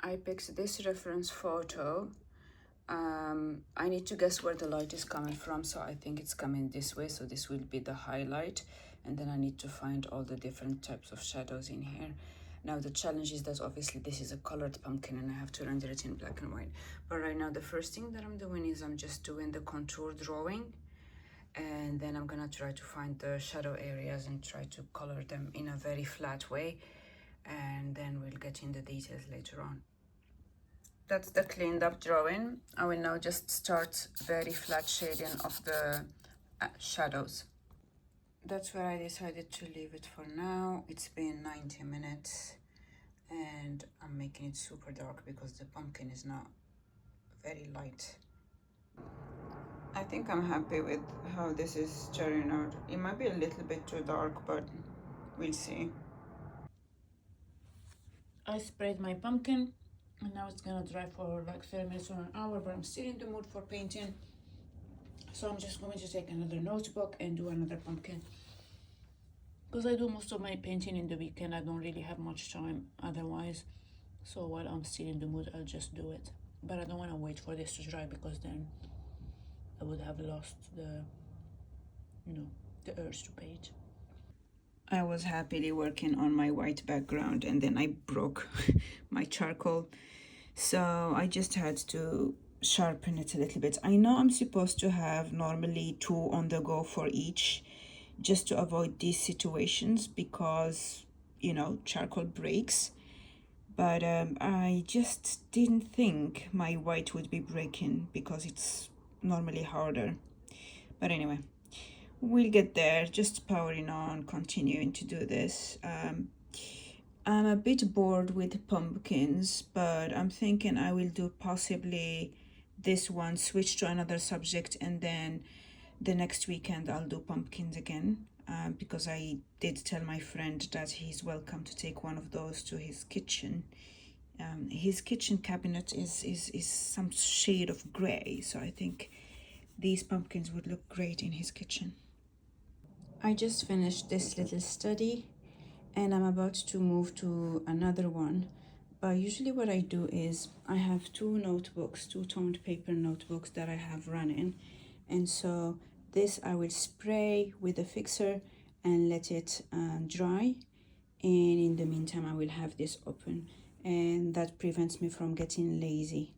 I picked this reference photo. I need to guess where the light is coming from, so I think it's coming this way, so this will be the highlight, and then I need to find all the different types of shadows in here. Now the challenge is that obviously this is a colored pumpkin and I have to render it in black and white, but right now the first thing that I'm doing is I'm just doing the contour drawing, and then I'm gonna try to find the shadow areas and try to color them in a very flat way, and then we'll get in the details later on. That's the cleaned up drawing. I will now just start very flat shading of the shadows. That's where I decided to leave it for now. It's been 90 minutes and I'm making it super dark because the pumpkin is not very light. I think I'm happy with how this is turning out. It might be a little bit too dark, but we'll see. I sprayed my pumpkin and now it's gonna dry for like 30 minutes or an hour, but I'm still in the mood for painting. So I'm just going to take another notebook and do another pumpkin. Because I do most of my painting in the weekend, I don't really have much time otherwise. So while I'm still in the mood, I'll just do it. But I don't want to wait for this to dry because then I would have lost the urge to paint. I was happily working on my white background and then I broke my charcoal. So I just had to sharpen it a little bit. I know I'm supposed to have normally 2 on the go for each, just to avoid these situations because, charcoal breaks. But I just didn't think my white would be breaking because it's normally harder. But anyway, we'll get there, just powering on, continuing to do this. I'm a bit bored with pumpkins, but I'm thinking I will do possibly this one, switch to another subject, and then the next weekend I'll do pumpkins again, because I did tell my friend that he's welcome to take one of those to his kitchen. His kitchen cabinet is some shade of gray, so I think these pumpkins would look great in his kitchen. I just finished this little study and I'm about to move to another one. But usually what I do is I have 2 notebooks, 2 toned paper notebooks that I have running. And so this I will spray with a fixer and let it dry. And in the meantime, I will have this open. And that prevents me from getting lazy.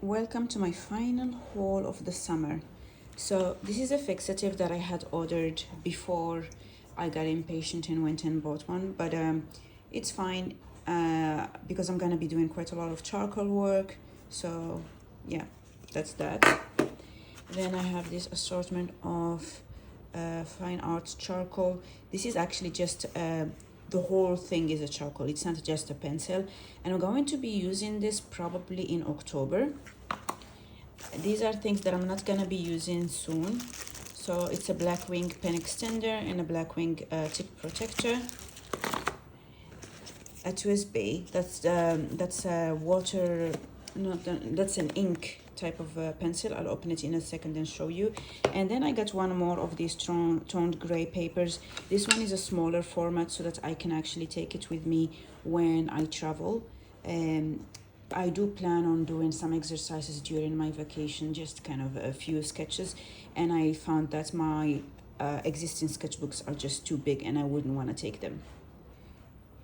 Welcome to my final haul of the summer. So this is a fixative that I had ordered before I got impatient and went and bought one, but it's fine because I'm gonna be doing quite a lot of charcoal work. So yeah, that's that. Then I have this assortment of fine art charcoal. This is actually just the whole thing is a charcoal. It's not just a pencil, and I'm going to be using this probably in October. These are things that I'm not gonna be using soon. So it's a black wing pen extender and a black wing tip protector. A USB. That's a water. That's an ink type of pencil. I'll open it in a second and show you. And then I got one more of these toned gray papers. This one is a smaller format so that I can actually take it with me when I travel. I do plan on doing some exercises during my vacation, just kind of a few sketches, and I found that my existing sketchbooks are just too big and I wouldn't want to take them.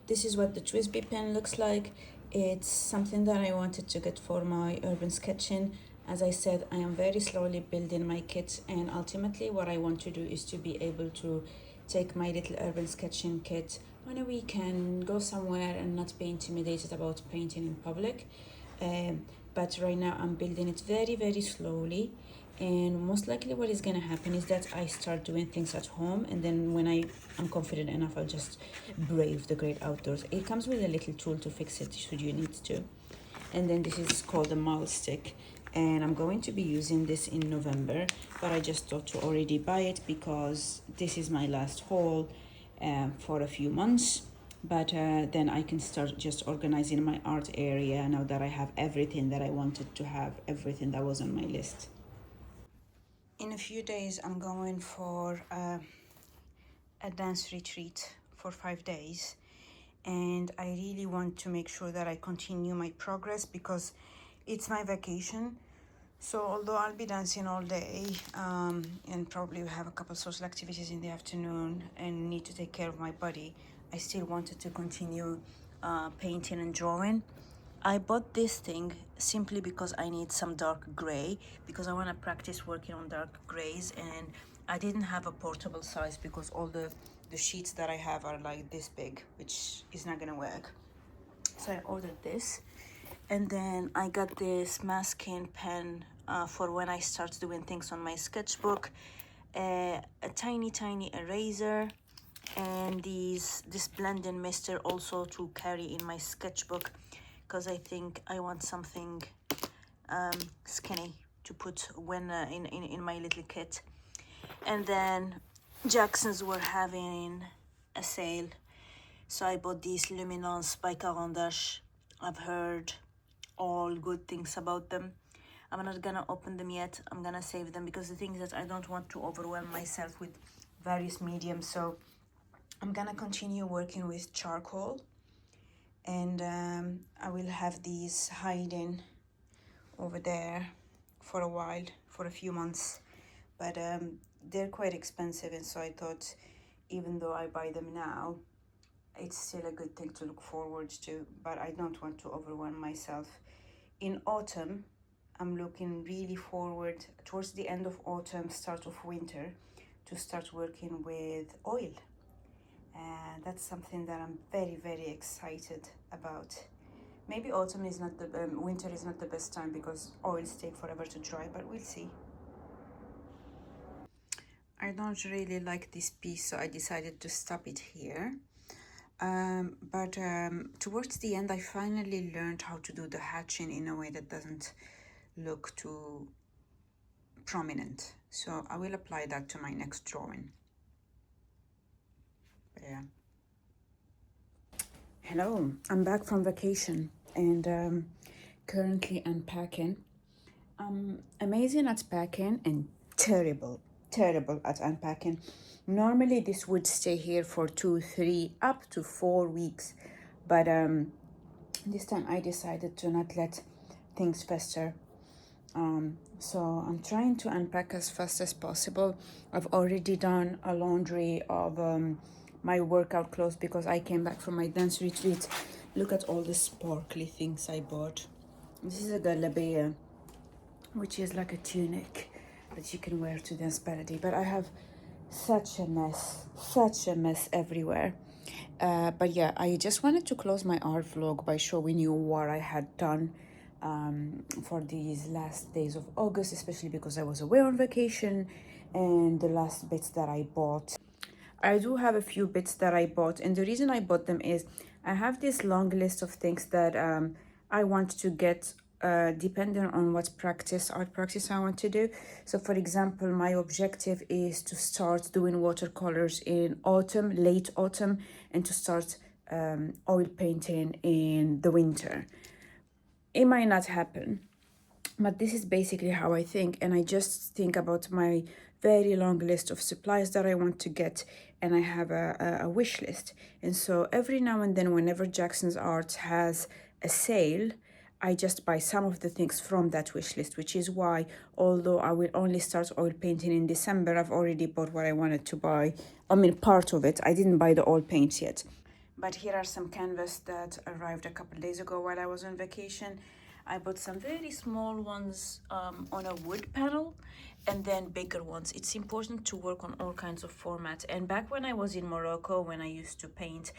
This is what the TWSBI pen looks like. It's something that I wanted to get for my urban sketching. As I said, I am very slowly building my kit, and ultimately what I want to do is to be able to take my little urban sketching kit on a weekend, go somewhere and not be intimidated about painting in public. But right now I'm building it very, very slowly. And most likely what is going to happen is that I start doing things at home, and then when I'm confident enough, I'll just brave the great outdoors. It comes with a little tool to fix it should you need to. And then this is called a mouth stick, and I'm going to be using this in November, but I just thought to already buy it because this is my last haul for a few months. But then I can start just organizing my art area now that I have everything that I wanted to have, everything that was on my list. In a few days, I'm going for a dance retreat for 5 days. and I really want to make sure that I continue my progress because it's my vacation. So although I'll be dancing all day and probably have a couple social activities in the afternoon and need to take care of my body, I still wanted to continue painting and drawing. I bought this thing simply because I need some dark gray, because I want to practice working on dark grays, and I didn't have a portable size because all the sheets that I have are like this big, which is not gonna work. So I ordered this, and then I got this masking pen for when I start doing things on my sketchbook, a tiny eraser, and this blending mister also to carry in my sketchbook, because I think I want something skinny to put when in my little kit. And then Jackson's were having a sale, so I bought these Luminance by Caran d'Ache. I've heard all good things about them. I'm not gonna open them yet. I'm gonna save them because the thing is that I don't want to overwhelm myself with various mediums. So I'm gonna continue working with charcoal, and I will have these hiding over there for a while, for a few months. But they're quite expensive, and so I thought even though I buy them now, it's still a good thing to look forward to, but I don't want to overwhelm myself. In autumn, I'm looking really forward towards the end of autumn, start of winter, to start working with oil. And that's something that I'm very excited about. Maybe autumn is not the winter is not the best time because oils take forever to dry, but we'll see. I don't really like this piece, so I decided to stop it here. But towards the end, I finally learned how to do the hatching in a way that doesn't look too prominent. So I will apply that to my next drawing. Yeah. Hello, I'm back from vacation and currently unpacking. I'm amazing at packing and terrible at unpacking. Normally this would stay here for 2, 3, up to 4 weeks, but this time I decided to not let things fester. So I'm trying to unpack as fast as possible. I've already done a laundry of my workout clothes because I came back from my dance retreat. Look at all the sparkly things I bought. This is a galabia, which is like a tunic that you can wear to dance parody, but I have such a mess everywhere. But yeah, I just wanted to close my art vlog by showing you what I had done for these last days of August, especially because I was away on vacation, and the last bits that I bought. I do have a few bits that I bought, and the reason I bought them is I have this long list of things that I want to get depending on what art practice I want to do. So for example, my objective is to start doing watercolors in autumn, late autumn, and to start oil painting in the winter. It might not happen, but this is basically how I think, and I just think about my very long list of supplies that I want to get, and I have a wish list. And so every now and then, whenever Jackson's Art has a sale, I just buy some of the things from that wish list, which is why, although I will only start oil painting in December, I've already bought what I wanted to buy. I mean, part of it. I didn't buy the oil paints yet. But here are some canvas that arrived a couple days ago while I was on vacation. I bought some very small ones on a wood panel, and then bigger ones. It's important to work on all kinds of formats. And back when I was in Morocco, when I used to paint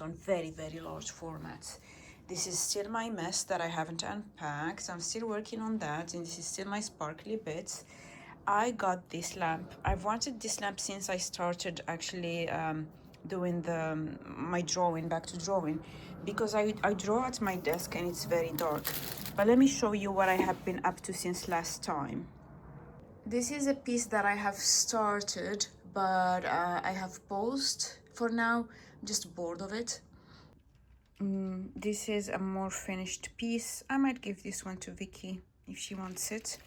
on very large formats. This is still my mess that I haven't unpacked. I'm still working on that, and this is still my sparkly bits. I got this lamp. I've wanted this lamp since I started actually doing my drawing, back to drawing, because I draw at my desk and it's very dark. But let me show you what I have been up to since last time. This is a piece that I have started, but I have paused for now. I'm just bored of it. This is a more finished piece. I might give this one to Vicky if she wants it.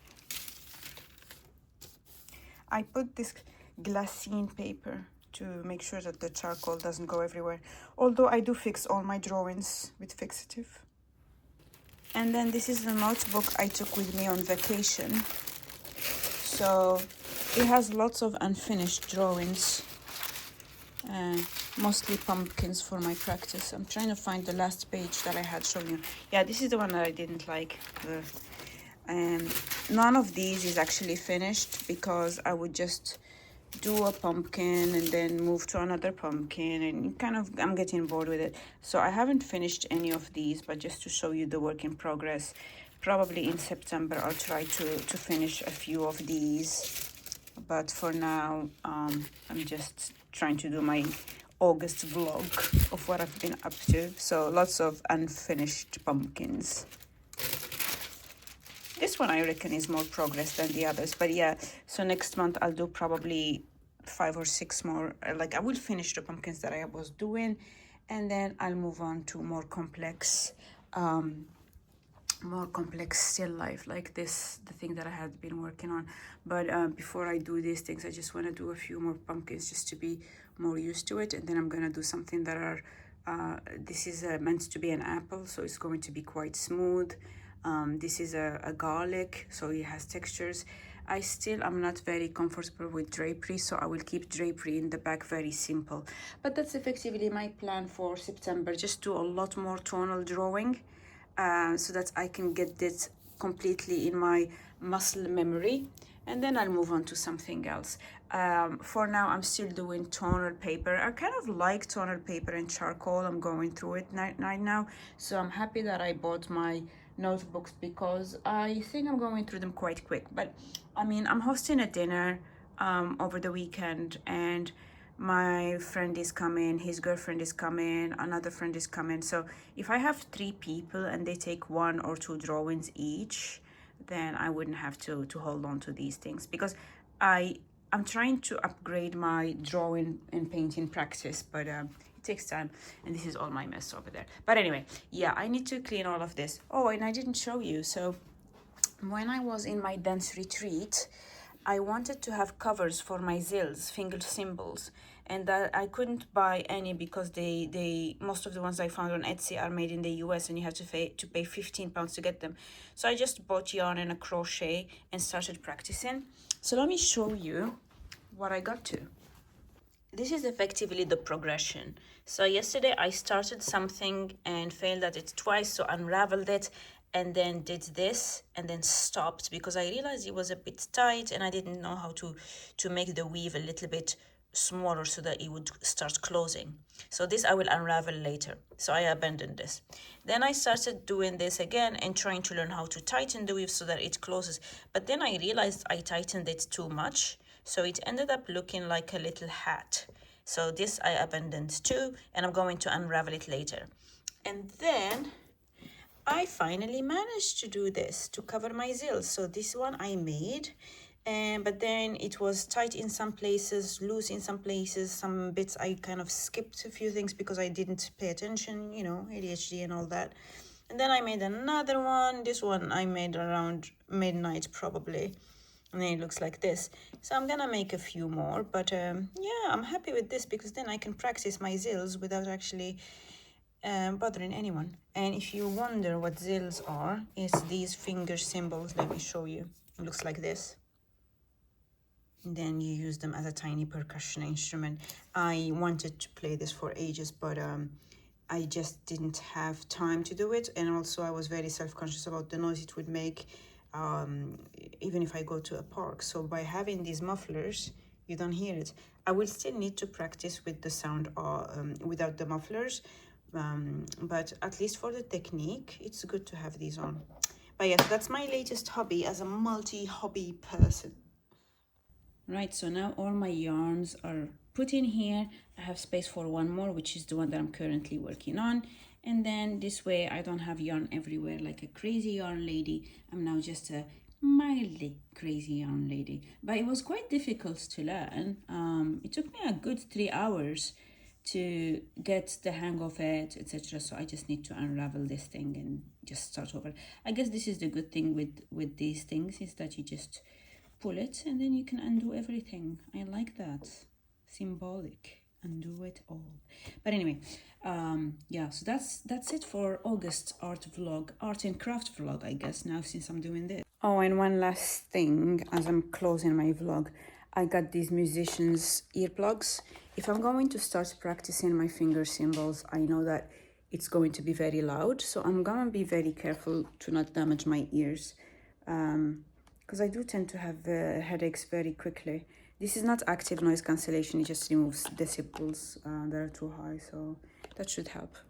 I put this glassine paper to make sure that the charcoal doesn't go everywhere. Although I do fix all my drawings with fixative. And then this is the notebook I took with me on vacation. So it has lots of unfinished drawings, mostly pumpkins for my practice. I'm trying to find the last page that I had shown you. Yeah, this is the one that I didn't like. None of these is actually finished because I would just do a pumpkin and then move to another pumpkin, and kind of I'm getting bored with it. So I haven't finished any of these, but just to show you the work in progress, probably in September I'll try to finish a few of these. But for now, I'm just trying to do my August vlog of what I've been up to. So lots of unfinished pumpkins. This one I reckon is more progress than the others, but yeah, so next month I'll do probably 5 or 6 more. Like I will finish the pumpkins that I was doing, and then I'll move on to more complex still life, like this, the thing that I had been working on. But before I do these things, I just want to do a few more pumpkins just to be more used to it, and then I'm gonna do something that are this is meant to be an apple, so it's going to be quite smooth. This is a garlic, so it has textures. I'm not very comfortable with drapery, so I will keep drapery in the back, very simple. But that's effectively my plan for September, just do a lot more tonal drawing, so that I can get this completely in my muscle memory, and then I'll move on to something else. For now, I'm still doing tonal paper. I kind of like tonal paper and charcoal. I'm going through it right now, so I'm happy that I bought my notebooks because I think I'm going through them quite quick. But I mean, I'm hosting a dinner over the weekend, and my friend is coming, his girlfriend is coming, another friend is coming. So if I have 3 people and they take 1 or 2 drawings each, then I wouldn't have to hold on to these things, because I'm trying to upgrade my drawing and painting practice, but it takes time, and this is all my mess over there. But anyway, yeah, I need to clean all of this. Oh, and I didn't show you. So when I was in my dance retreat, I wanted to have covers for my zills, finger symbols, and that I couldn't buy any because most of the ones I found on Etsy are made in the US, and you have to pay £15 to get them. So I just bought yarn and a crochet and started practicing. So let me show you what I got to. This is effectively the progression. So yesterday I started something and failed at it twice, so unraveled it, and then did this, and then stopped because I realized it was a bit tight and I didn't know how to make the weave a little bit smaller so that it would start closing. So this I will unravel later. So I abandoned this. Then I started doing this again and trying to learn how to tighten the weave so that it closes. But then I realized I tightened it too much, so it ended up looking like a little hat. So this I abandoned too, and I'm going to unravel it later. And then I finally managed to do this, to cover my zills. So this one I made, but then it was tight in some places, loose in some places. Some bits I kind of skipped a few things because I didn't pay attention, you know, ADHD and all that. And then I made another one. This one I made around midnight probably. And then it looks like this. So I'm gonna make a few more, but yeah, I'm happy with this because then I can practice my zills without actually bothering anyone. And if you wonder what zills are, it's these finger symbols. Let me show you. It looks like this. And then you use them as a tiny percussion instrument. I wanted to play this for ages, but I just didn't have time to do it, and also I was very self-conscious about the noise it would make, even if I go to a park. So by having these mufflers, you don't hear it. I will still need to practice with the sound without the mufflers, but at least for the technique, it's good to have these on. But yeah, so that's my latest hobby as a multi-hobby person. Right, so now all my yarns are put in here. I have space for one more, which is the one that I'm currently working on. And then this way I don't have yarn everywhere like a crazy yarn lady. I'm now just a mildly crazy yarn lady. But it was quite difficult to learn. It took me a good 3 hours to get the hang of it, etc. So I just need to unravel this thing and just start over. I guess this is the good thing with these things, is that you just pull it and then you can undo everything. I like that. symbolic, undo it all. But anyway, yeah, so that's it for August art vlog, art and craft vlog, I guess, now since I'm doing this. Oh, and one last thing as I'm closing my vlog, I got these musicians earplugs. If I'm going to start practicing my finger symbols, I know that it's going to be very loud, so I'm gonna be very careful to not damage my ears, because I do tend to have headaches very quickly. This is not active noise cancellation, it just removes decibels that are too high, so that should help.